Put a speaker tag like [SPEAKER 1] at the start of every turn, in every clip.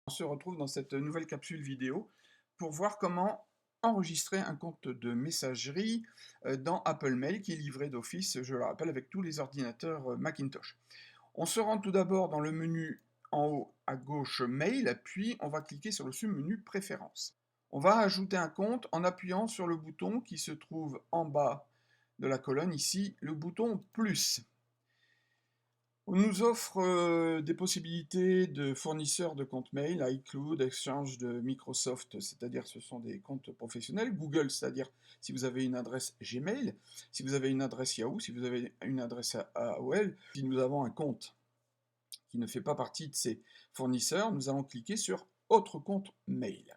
[SPEAKER 1] On se retrouve dans cette nouvelle capsule vidéo pour voir comment enregistrer un compte de messagerie dans Apple Mail qui est livré d'office, je le rappelle, avec tous les ordinateurs Macintosh. On se rend tout d'abord dans le menu en haut à gauche Mail, puis on va cliquer sur le sous-menu Préférences. On va ajouter un compte en appuyant sur le bouton qui se trouve en bas de la colonne ici, le bouton plus. On nous offre des possibilités de fournisseurs de comptes mail, iCloud, Exchange de Microsoft, c'est-à-dire ce sont des comptes professionnels, Google, c'est-à-dire si vous avez une adresse Gmail, si vous avez une adresse Yahoo, si vous avez une adresse AOL. Si nous avons un compte qui ne fait pas partie de ces fournisseurs, nous allons cliquer sur Autre compte mail.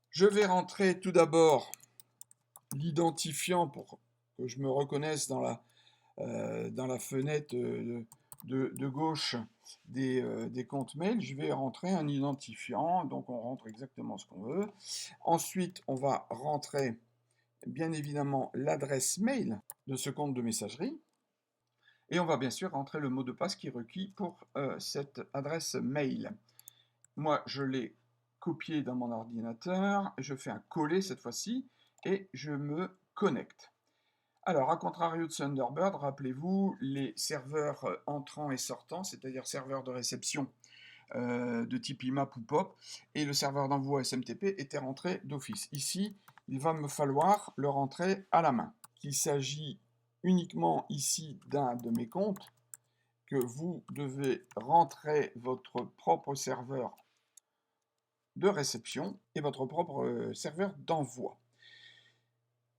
[SPEAKER 1] Je vais rentrer tout d'abord l'identifiant pour que je me reconnaisse dans la fenêtre de gauche des comptes mail. Je vais rentrer un identifiant, donc on rentre exactement ce qu'on veut. Ensuite, on va rentrer bien évidemment l'adresse mail de ce compte de messagerie. Et on va bien sûr rentrer le mot de passe qui est requis pour cette adresse mail. Moi, je l'ai copié dans mon ordinateur, je fais un coller cette fois-ci et je me connecte. Alors, à contrario de Thunderbird, rappelez-vous, les serveurs entrants et sortants, c'est-à-dire serveurs de réception de type IMAP ou POP, et le serveur d'envoi SMTP étaient rentrés d'office. Ici, il va me falloir le rentrer à la main. Il s'agit uniquement ici d'un de mes comptes, que vous devez rentrer votre propre serveur de réception et votre propre serveur d'envoi.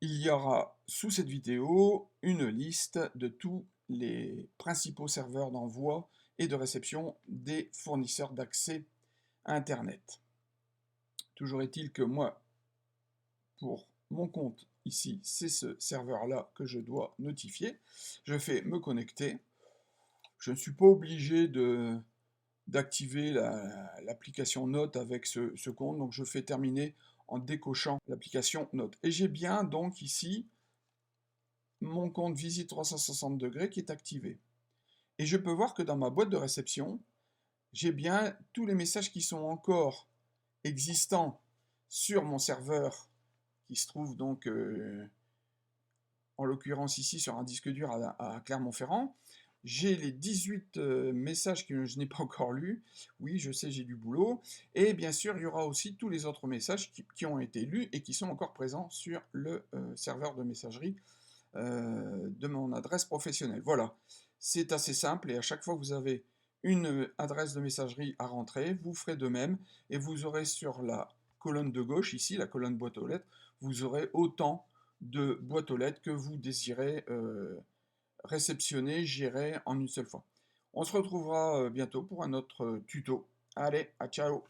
[SPEAKER 1] Il y aura sous cette vidéo une liste de tous les principaux serveurs d'envoi et de réception des fournisseurs d'accès à Internet. Toujours est-il que moi, pour mon compte ici, c'est ce serveur-là que je dois notifier. Je fais me connecter. Je ne suis pas obligé d'activer l'application Note avec ce compte, donc je fais terminer en décochant l'application Note. Et j'ai bien donc ici mon compte Visite 360 degrés qui est activé. Et je peux voir que dans ma boîte de réception, j'ai bien tous les messages qui sont encore existants sur mon serveur, qui se trouve donc, en l'occurrence ici, sur un disque dur à Clermont-Ferrand. J'ai les 18 messages que je n'ai pas encore lus. Oui, je sais, j'ai du boulot. Et bien sûr, il y aura aussi tous les autres messages qui ont été lus et qui sont encore présents sur le serveur de messagerie de mon adresse professionnelle. Voilà, c'est assez simple et à chaque fois que vous avez une adresse de messagerie à rentrer, vous ferez de même et vous aurez sur la colonne de gauche, ici, la colonne boîte aux lettres, vous aurez autant de boîtes aux lettres que vous désirez réceptionner, gérer en une seule fois. On se retrouvera bientôt pour un autre tuto. Allez, à ciao!